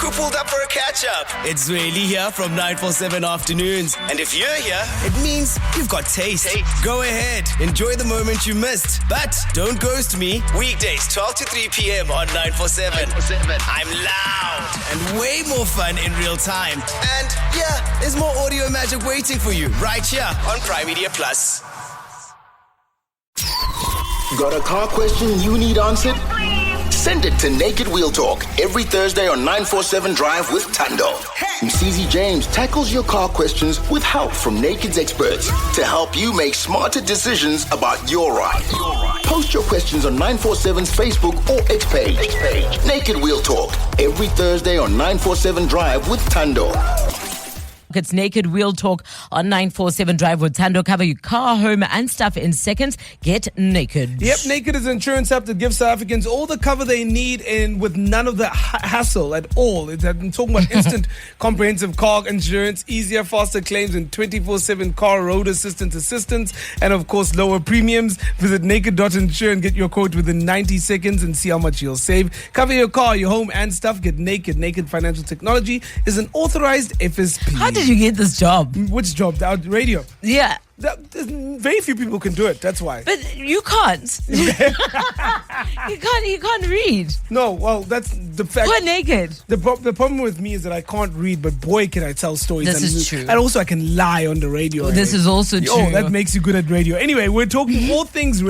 who pulled up for a catch-up. It's really here from 947 Afternoons. And if you're here, it means you've got taste. Go ahead, enjoy the moment you missed. But don't ghost me. Weekdays, 12 to 3 p.m. on 947. I'm loud and way more fun in real time. And yeah, there's more audio magic waiting for you right here on Prime Media Plus. Got a car question you need answered? Send it to Naked Wheel Talk every Thursday on 947 Drive with Thando. Mcz James tackles your car questions with help from Naked's experts to help you make smarter decisions about your ride. Post your questions on 947's Facebook or X page. Naked Wheel Talk every Thursday on 947 Drive with Thando. It's Naked Wheel Talk on 947 Drive with Thando. Cover your car, home and stuff in seconds. Get naked. Yep, Naked is an insurance app that gives South Africans all the cover they need and with none of the hassle at all. I'm talking about instant comprehensive car insurance, easier, faster claims and 24/7 car road assistance, and of course lower premiums. Visit naked.insure and get your quote within 90 seconds and see how much you'll save. Cover your car, your home and stuff. Get naked. Naked Financial Technology is an authorized FSP. How did you get this job? Which job? The radio. Yeah. Very few people can do it. That's why. But you can't. you can't read. No, well, that's the fact. We're naked. The problem with me is that I can't read, but boy, can I tell stories. This is true. And also, I can lie on the radio. This is also true. Oh, that makes you good at radio. Anyway, we're talking all things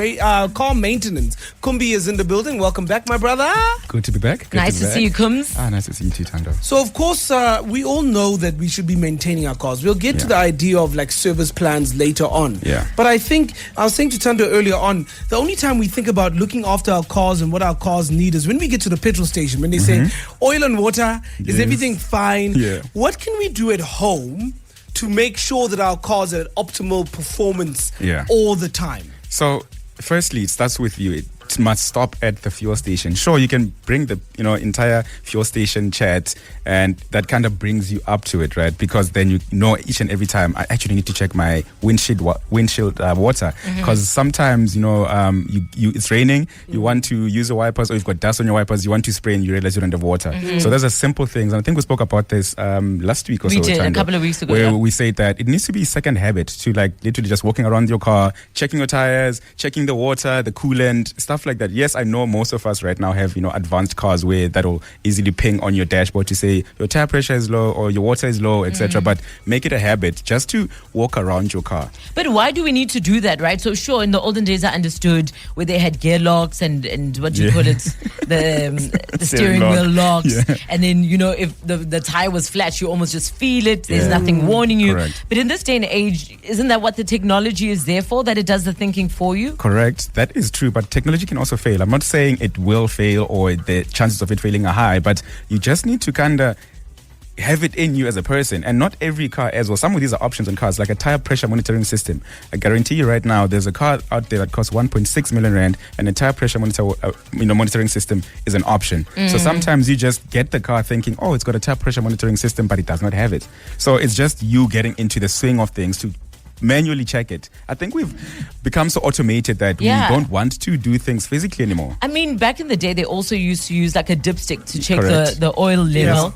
car maintenance. Kumbi is in the building. Welcome back, my brother. Good to be back. Nice to see you, Kums. Nice to see you too, Thando. So, of course, we all know that we should be maintaining our cars. We'll get to the idea of like service plans later on. Yeah. But I think, I was saying to Thando earlier on, the only time we think about looking after our cars and what our cars need is when we get to the petrol station, when they say, oil and water, is everything fine? Yeah. What can we do at home to make sure that our cars are at optimal performance all the time? So, firstly, it starts with you. It must stop at the fuel station. Sure, you can bring the entire fuel station chat, and that kind of brings you up to it, right? Because then you know each and every time I actually need to check my windshield water, because sometimes it's raining, you want to use the wipers, or you've got dust on your wipers, you want to spray and you realize you don't have water. So there's a simple things, and I think we spoke about this last week or so. We did a couple of weeks ago, where we say that it needs to be a second habit to like literally just walking around your car, checking your tires, checking the water, the coolant, stuff like that. Yes, I know most of us right now have advanced cars where that'll easily ping on your dashboard to say your tire pressure is low or your water is low, etc. But make it a habit just to walk around your car. But why do we need to do that, right? So sure, in the olden days I understood where they had gear locks and what do you call it, the steering wheel locks, and then if the tire was flat, you almost just feel it. There's nothing warning you. Correct. But in this day and age, isn't that what the technology is there for? That it does the thinking for you? Correct. That is true. But technology can also fail. I'm not saying it will fail or the chances of it failing are high, but you just need to kind of have it in you as a person. And not every car as well. Some of these are options on cars, like a tire pressure monitoring system. I guarantee you right now, there's a car out there that costs 1.6 million rand, and a tire pressure monitoring system is an option. So sometimes you just get the car thinking, oh, it's got a tire pressure monitoring system, but it does not have it. So it's just you getting into the swing of things to manually check it. I think we've become so automated that we don't want to do things physically anymore. I mean, back in the day, they also used to use like a dipstick to check Correct. the oil level. Yes.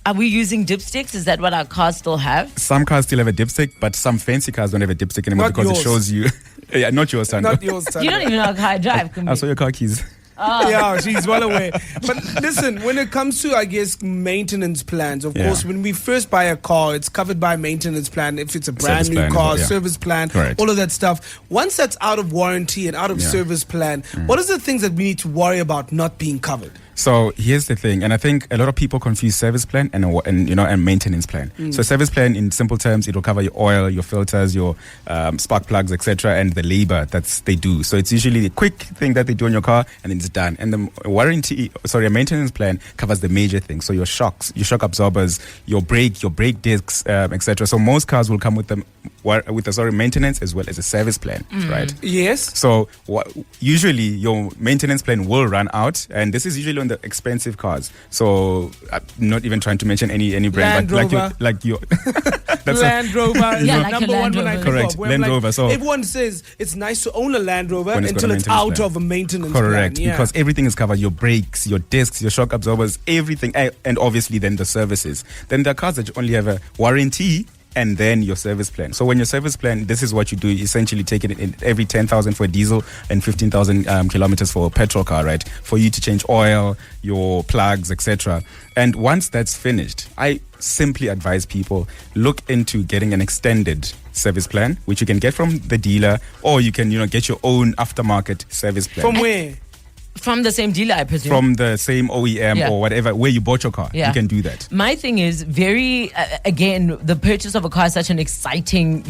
Are we using dipsticks? Is that what our cars still have? Some cars still have a dipstick, but some fancy cars don't have a dipstick anymore Not because yours. it shows you. Yeah, not yours, Thando. Not yours, Thando. You don't even know how I drive. I saw your car keys. Yeah, she's well aware. But listen, when it comes to, I guess, maintenance plans, of course, when we first buy a car, it's covered by a maintenance plan. If it's a brand Service new plan, car, yeah. service plan, Correct. all of that stuff. Once that's out of warranty and out of service plan, what are the things that we need to worry about not being covered? So here's the thing, and I think a lot of people confuse service plan and maintenance plan. So service plan, in simple terms, it will cover your oil, your filters, your spark plugs, etc., and the labor that they do. So it's usually a quick thing that they do on your car, and then it's done. And a maintenance plan covers the major things. So your shocks, your shock absorbers, your brake discs, etc. So most cars will come with them maintenance as well as a service plan, right? Yes. So usually your maintenance plan will run out, and this is usually on the expensive cars. So I'm not even trying to mention any brand, Land but like your that's Land Rover is Yeah, the like a number Land one when I Rover. think Correct, of, where Land like, Rover, so- everyone says it's nice to own a Land Rover When it's got until a it's maintenance out plan. of a maintenance correct, plan. Yeah. because everything is covered: your brakes, your discs, your shock absorbers, everything, and obviously then the services. Then there are cars that you only have a warranty and then your service plan. So when your service plan, this is what you do: you essentially take it in every 10,000 for a diesel and 15,000 kilometers for a petrol car, right? For you to change oil, your plugs, etc. And once that's finished, I simply advise people look into getting an extended service plan, which you can get from the dealer, or you can get your own aftermarket service plan. From where? From the same dealer, I presume. From the same OEM Yeah. or whatever, where you bought your car. Yeah. You can do that. My thing is again, the purchase of a car is such an exciting,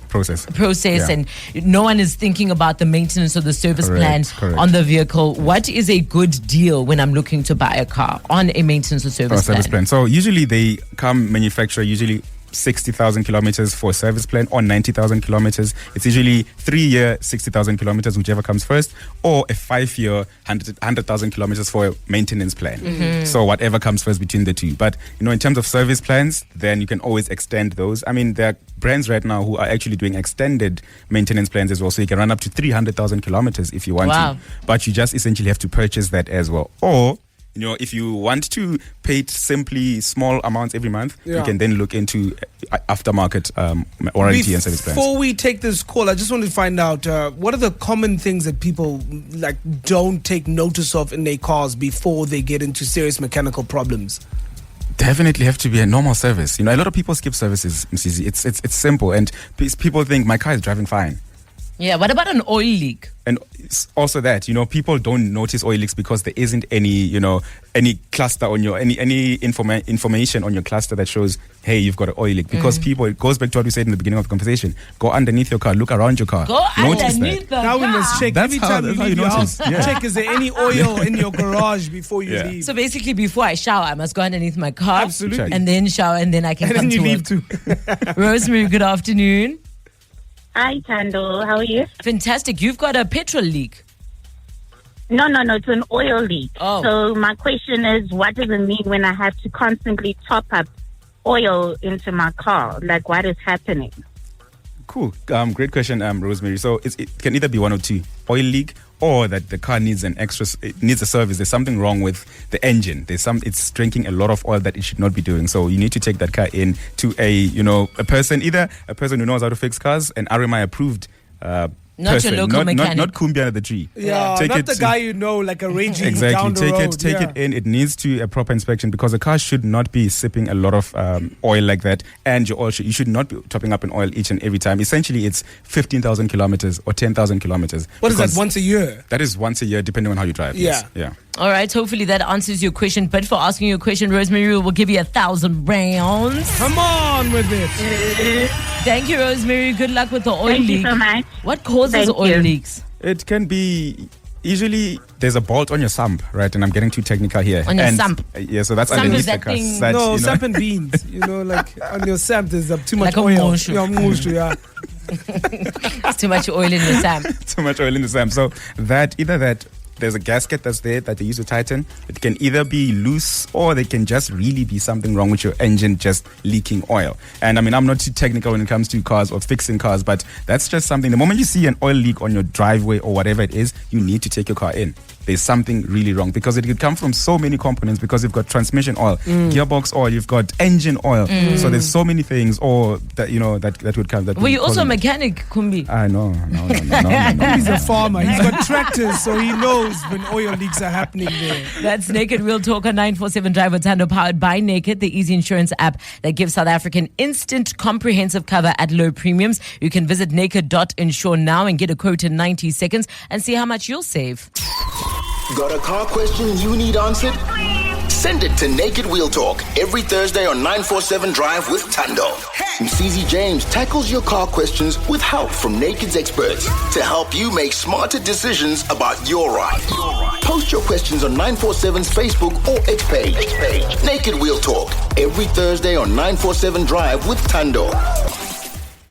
Process. Yeah. And no one is thinking about the maintenance or the service plan Correct. on the vehicle. What is a good deal when I'm looking to buy a car on a maintenance or service plan? So usually they come manufacturer, usually 60,000 kilometers for a service plan or 90,000 kilometers. It's usually 3-year, 60,000 kilometers, whichever comes first, or a 5-year, 100,000 kilometers for a maintenance plan. So whatever comes first between the two. But, in terms of service plans, then you can always extend those. I mean, there are brands right now who are actually doing extended maintenance plans as well. So you can run up to 300,000 kilometers if you want Wow. to. But you just essentially have to purchase that as well. Or if you want to pay simply small amounts every month, you can then look into aftermarket warranty and service plans. Before we take this call, I just want to find out what are the common things that people don't take notice of in their cars before they get into serious mechanical problems. Definitely have to be a normal service. A lot of people skip services, Msisi. It's simple, and people think my car is driving fine. Yeah, what about an oil leak? And it's also that, people don't notice oil leaks because there isn't any, any cluster on your, any information on your cluster that shows, hey, you've got an oil leak. Because people, it goes back to what we said in the beginning of the conversation. Go underneath your car, look around your car. Go notice underneath that. the Now we car. must check That's every how- time that's you how leave you your notice. house. Yeah. Check, is there any oil in your garage before you Yeah. leave? So basically, before I shower, I must go underneath my car. Absolutely. And then shower, and then I can And come then you to leave work. too. Rosemary, good afternoon. Hi, Thando. How are you? Fantastic. You've got a petrol leak. No, it's an oil leak. Oh. So my question is, what does it mean when I have to constantly top up oil into my car? Like, what is happening? Cool. Great question, Rosemary. So it can either be one or two: oil leak, or that the car needs it needs a service. There's something wrong with the engine. It's drinking a lot of oil that it should not be doing. So you need to take that car in to a person who knows how to fix cars, an RMI approved. Not person, your local mechanic. Not Kumbia under the tree. Yeah, Take not it the to- guy like a raging Exactly. down the road. Take it in. It needs to a proper inspection because the car should not be sipping a lot of oil like that, and you should not be topping up in oil each and every time. Essentially, it's 15,000 kilometers or 10,000 kilometers. What is that, because once a year? That is once a year, depending on how you drive. Yes. Yeah. All right. Hopefully that answers your question. But for asking your question, Rosemary will give you 1,000 rounds. Come on with it. Thank you, Rosemary. Good luck with the oil Thank leak. you so much. What causes Thank oil you. leaks? It can be. Usually, there's a bolt on your sump, right? And I'm getting too technical here. On your And, sump? Yeah, so that's Sump underneath is the that car. thing- That, No, you know- sap and beans. Like on your sap, there's too much Like a oil. mushu. Yeah, mushu, yeah. It's too much oil in your sap. Too much oil in the sump. So either that there's a gasket that's there that they use to tighten. It can either be loose or they can just really be something wrong with your engine just leaking oil. And I mean, I'm not too technical when it comes to cars or fixing cars, but that's just something. The moment you see an oil leak on your driveway or whatever it is, you need to take your car in. There's something really wrong because it could come from so many components because you've got transmission oil, gearbox oil, you've got engine oil. So there's so many things or that, that would come. That Were would you also a cause it. mechanic, Kumbi? No. He's a farmer. He's got tractors, so he knows when oil leaks are happening there. That's Naked Real Talk on 947 Drive with Thando, powered by Naked, the easy insurance app that gives South African instant comprehensive cover at low premiums. You can visit naked.insure now and get a quote in 90 seconds and see how much you'll save. Got a car question you need answered? Send it to Naked Wheel Talk every Thursday on 947 Drive with Thando. Msisi James tackles your car questions with help from Naked's experts to help you make smarter decisions about your ride. Post your questions on 947's Facebook or X page. Naked Wheel Talk every Thursday on 947 Drive with Thando.